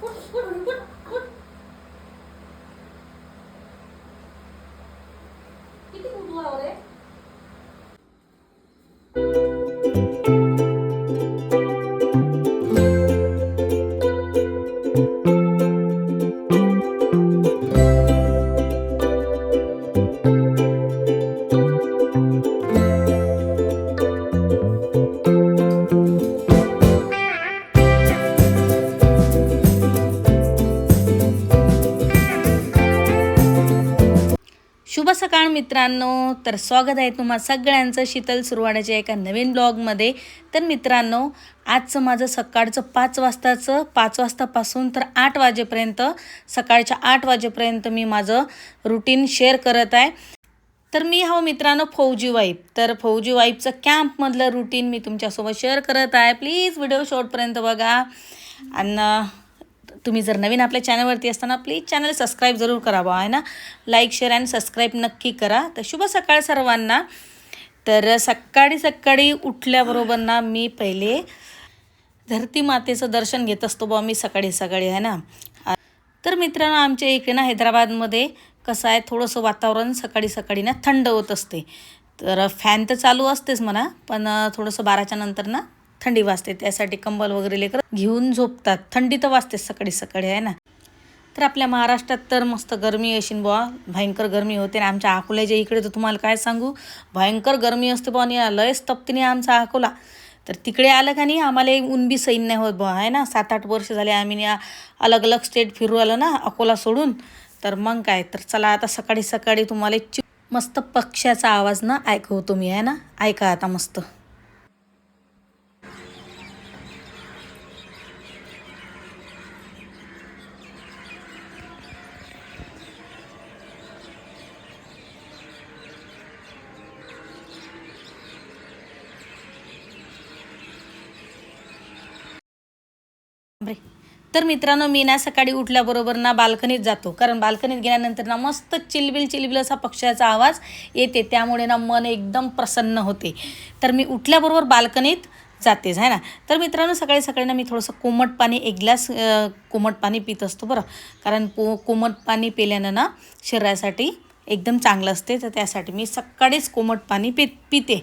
उठ उठ उठ उठ. किती उठवा रे. शुभ सकाळ मित्रांनो. तर स्वागत आहे तुम्हा सगळ्यांचं शीतल सुरवाड्याच्या एका नवीन ब्लॉगमध्ये. तर मित्रांनो, आजचं माझं सकाळचं 5 वाजतापासून तर 8 वाजेपर्यंत, सकाळच्या 8 वाजेपर्यंत मी माझं रुटीन शेअर करत आहे. तर मी मित्रांनो फौजी वाईफ. तर फौजी वाईफचं कॅम्पमधलं रुटीन मी तुमच्यासोबत शेअर करत आहे. प्लीज व्हिडिओ शेवटपर्यंत बघा. आणि तुम्ही जर नवीन आपल्या चॅनलवरती असताना प्लीज चॅनल सबस्क्राईब जरूर करावं आहे ना. लाईक शेअर आणि सबस्क्राईब नक्की करा. तर शुभ सकाळ सर्वांना. तर सकाळी उठल्याबरोबर ना मी पहिले धरती मातेचं दर्शन घेत असतो बा मी सकाळी आहे ना. तर मित्रांनो, आमच्या इकडे ना हैदराबादमध्ये कसं आहे, थोडंसं वातावरण सकाळी ना थंड होत असते. तर फॅन तर चालू असतेच म्हणा, पण थोडंसं 12च्या नंतर ना थंडी वाजते. त्यासाठी कंबल वगैरे लेकर घेऊन झोपतात. थंडी तर वाजतेच सकाळी आहे ना. तर आपल्या महाराष्ट्रात तर मस्त गरमी असेल बुवा, भयंकर गरमी होते. आणि आमच्या अकोल्याच्या इकडे तर तुम्हाला काय सांगू, भयंकर गरमी असते बुवा. आणि लयच तपतीने आमचा अकोला. तर तिकडे आलं का नाही, आम्हाला ऊन बी सैन नाही होत बुवा आहे ना. 7-8 वर्ष झाले आम्ही अलग अलग स्टेट फिरू आलो ना अकोला सोडून. तर मग काय, तर चला आता सकाळी तुम्हाला मस्त पक्ष्याचा आवाज ना ऐकवतो मी आहे ना. ऐका आता मस्त. तर मित्रांनो, मी ना सकाळी उठल्याबरोबर ना बाल्कनीत जातो. कारण बाल्कनीत गेल्यानंतर ना मस्त चिलबिल असा पक्ष्याचा आवाज येते. त्यामुळे ना मन एकदम प्रसन्न होते. तर मी उठल्याबरोबर बाल्कनीत जातेच आहे ना. तर मित्रांनो, सकाळी ना मी थोडंसं कोमट पाणी, 1 ग्लास कोमट पाणी पित असतो बरं. कारण कोमट पाणी पिल्यानं ना शरीरासाठी एकदम चांगलं असते. तर त्यासाठी मी सकाळीच कोमट पाणी पिते.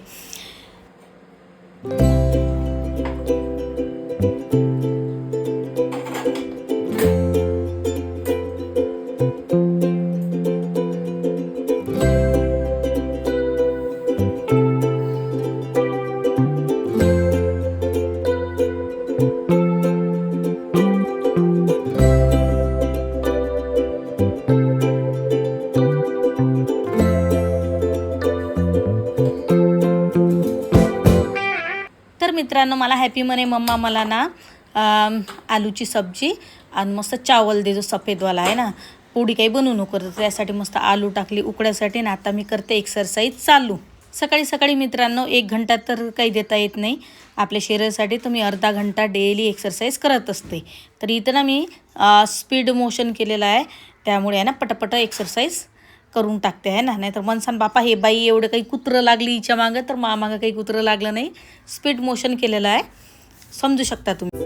तर मित्रांनो, मला हॅपी म्हणे मम्मा मला ना आलूची सब्जी आणि मस्त चावल दे, जो सफेदवाला आहे ना. पोळी काही बनवू नको. तर त्यासाठी मस्त आलू टाकली उकड्यासाठी. ना आता मी करते एक्सरसाइज चालू. सकाळी मित्रांनो 1 घंटा तर काही देता येत नाही आपल्या शरीरासाठी. तर मी अर्धा घंटा डेली एक्सरसाइज करत असते. तर इथं ना मी स्पीड मोशन केलेलं आहे. त्यामुळे आहे ना पटापट एक्सरसाइज करून टाकते आहे ना. नाहीतर मनसान बापा हे बाई एवढं काही कुत्रं लागली हिच्या मागं. तर मागं काही कुत्रं लागलं नाही. स्पीड मोशन केलेलं आहे, समजू शकता तुम्ही.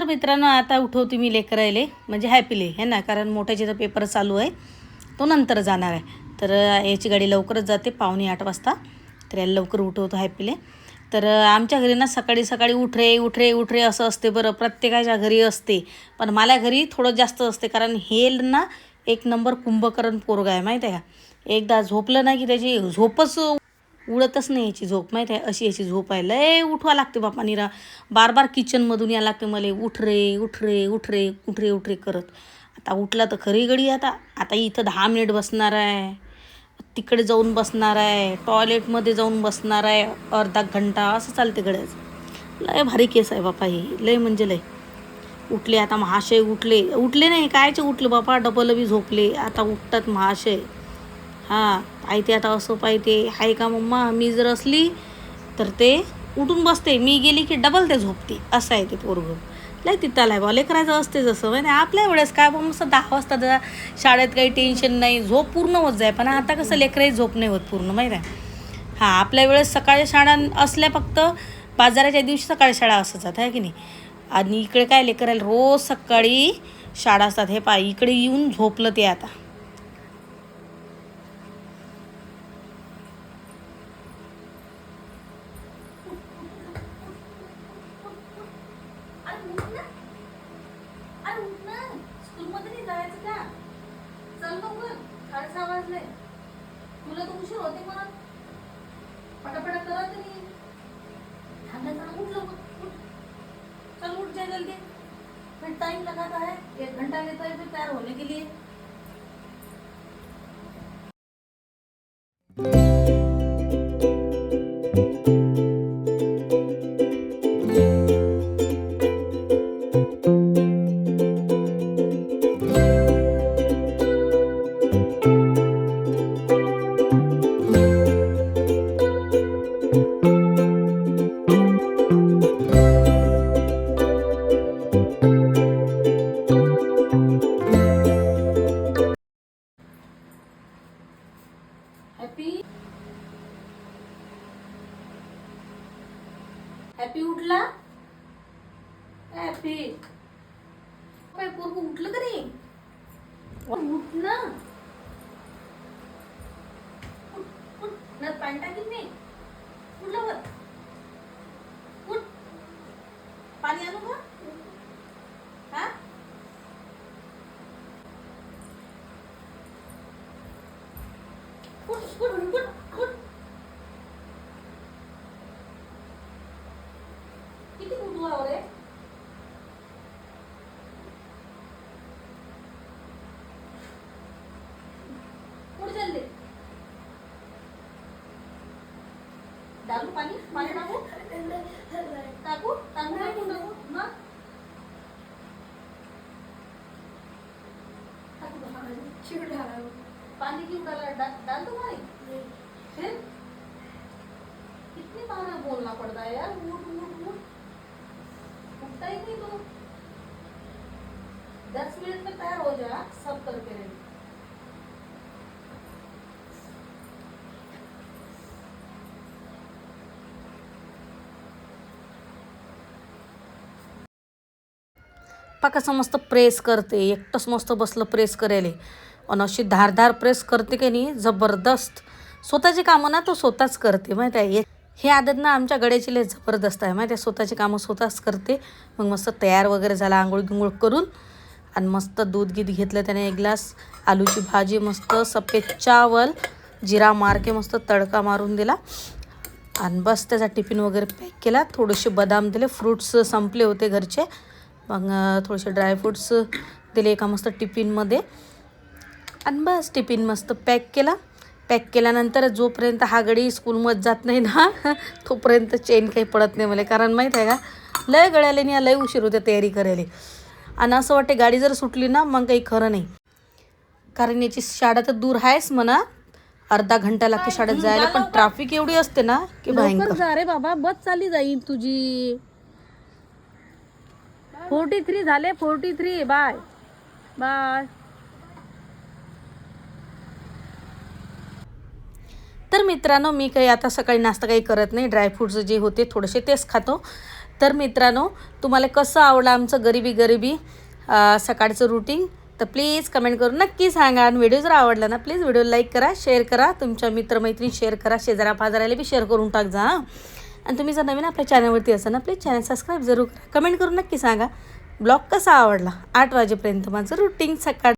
मित्रांनो आता उठवते मी लेकरायले म्हणजे हॅपीले हे ना, कारण मोठ्याचे तर पेपर चालू आहे, तो नंतर जाणार आहे. तर याची गाडी लवकरच जाते 7:45 वाजता. तर याला लवकर उठवतो हॅपीले. तर आमच्या घरी ना सकाळी सकाळी उठ रे असं असते बरं, प्रत्येकाच्या घरी असते. पण मला घरी थोडं जास्त असते, कारण हे ना एक नंबर कुंभकर्ण पोरगा आहे माहीत आहे का. एकदा झोपलं नाही की त्याची झोपच उडतच नाही, याची झोप माहीत आहे, अशी याची झोप आहे. लय उठवा लागते बापा निरा, बार किचनमधून या लागते मला, उठ रे करत. आता उठला तर खरी गडी. आता इथं 10 मिनिट बसणार आहे, तिकडे जाऊन बसणार आहे, टॉयलेटमध्ये जाऊन बसणार आहे अर्धा घंटा, असं चालते गड्याच. लय भारी केस आहे बापा हे, लय म्हणजे लय. उठले आता महाशय, उठले नाही कायचे उठले बापा, डबल बी झोपले, आता उठतात महाशय. हां पाहिते आता असं पाहिते आहे का मम्मा, मी जर असली तर ते उठून बसते, मी गेली की डबल ते झोपते, असं आहे ते पोरगं. लय तिथं आहे बा, लेकरायचं असते जसं म्हणजे आपल्या वेळेस काय बा, मस्त 10 वाजता जरा शाळेत काही टेन्शन नाही, झोप पूर्ण होत जाय. पण आता कसं लेकराही झोप नाही होत पूर्ण माहीत आहे. हां आपल्या वेळेस सकाळी शाळा असल्या, फक्त बाजाराच्या दिवशी सकाळी शाळा असतात आहे की नाही. आणि इकडे काय लेकरायला रोज सकाळी शाळा असतात. हे पा इकडे येऊन झोपलं ते आता. अरे उठ ना, अरे उठ ना, स्कूलमध्ये नाही जायचं का? चल लवकर, 6:30 वाजले. तुला तर उशीर होते म्हणून पटापटा करत नाही. उठ लवकर, उठ. चल उठ जा जल्दी, फिर टाइम लगाता है, 1 घंटा लेता है फिर तैयार होने के लिए. हॅपी उठला, हॅपी काय पोरगं उठलं का नाही. उठ ना, उठ ना, पाणी टाकीत नाही. उठ लवकर, उठ. पाणी आणू का? हा उठ उठ उठ उठ. किती उठवा रे. उठ जल्दी. डालू पाणी, पाणी टाकू टाकू टाकू टाकू टाकू मग पानी क्यों डाला, डाल दो भाई. फिर कितनी बार बोलना पड़ता है यार, उठ उठ उठ. उठता ही नहीं तो 10 मिनट में तैयार हो जा, सब करके रहे. कसं मस्त प्रेस करते, एकटंच मस्त बसलं प्रेस करायला. आणि अशी धारधार प्रेस करते की नाही जबरदस्त. स्वतःची कामं ना तो स्वतःच करते माहीत आहे. हे आदत ना आमच्या गड्याची लय जबरदस्त आहे माहीत आहे. स्वतःची कामं स्वतःच करते. मग मस्त तयार वगैरे झाला आंघोळ गिंघोळ करून, आणि मस्त दूध गीत घेतलं त्याने 1 ग्लास. आलूची भाजी मस्त सफेद चावल जिरा मारके मस्त तडका मारून दिला. आणि बस त्याचा टिफिन वगैरे पॅक केला. थोडेसे बदाम दिले, फ्रूट्स संपले होते घरचे, मग थोडेसे ड्रायफ्रूट्स दिले एका मस्त टिफिनमध्ये. आणि बस टिफिन मस्त पॅक केला. पॅक केल्यानंतर जोपर्यंत हा गडी स्कूलमध्ये जात नाही ना तोपर्यंत चेन काही पडत नाही मला. कारण माहीत आहे का, लय गड्याला नाही लय उशीर होते तयारी करायला. आणि असं वाटते गाडी जर सुटली ना मग काही खरं नाही. कारण याची शाळा तर दूर आहेच म्हणा, अर्धा घंटा लागते शाळेत जायला, पण ट्रॅफिक एवढी असते ना की भयंकर. जा रे बाबा, बस चालली जाईल तुझी. 43 झाले, 43. Bye bye. तर मित्रांनो मी काही आता सकाळी नाश्ता काही करत नाही, ड्रायफ्रूट्स जे होते थोडेसे तेच खातो. तर मित्रांनो, तुम्हाला कसं आवडलं आमचं गरिबी सकाळचं रुटीन तर प्लीज कमेंट करून नक्की सांगा. आणि व्हिडिओ जर आवडला ना प्लीज व्हिडिओ लाईक करा, शेअर करा, तुमच्या मित्रमैत्रिणी शेअर करा, शेजारा पाजाराला बी शेअर करून टाक जा. आणि तुम्ही जर नवीन आपल्या चॅनलवरती असाल ना प्लीज चॅनल सबस्क्राईब जरूर करा. कमेंट करून नक्की सांगा ब्लॉग कसा आवडला. 8 वाजेपर्यंत माझं रुटीन सकाळ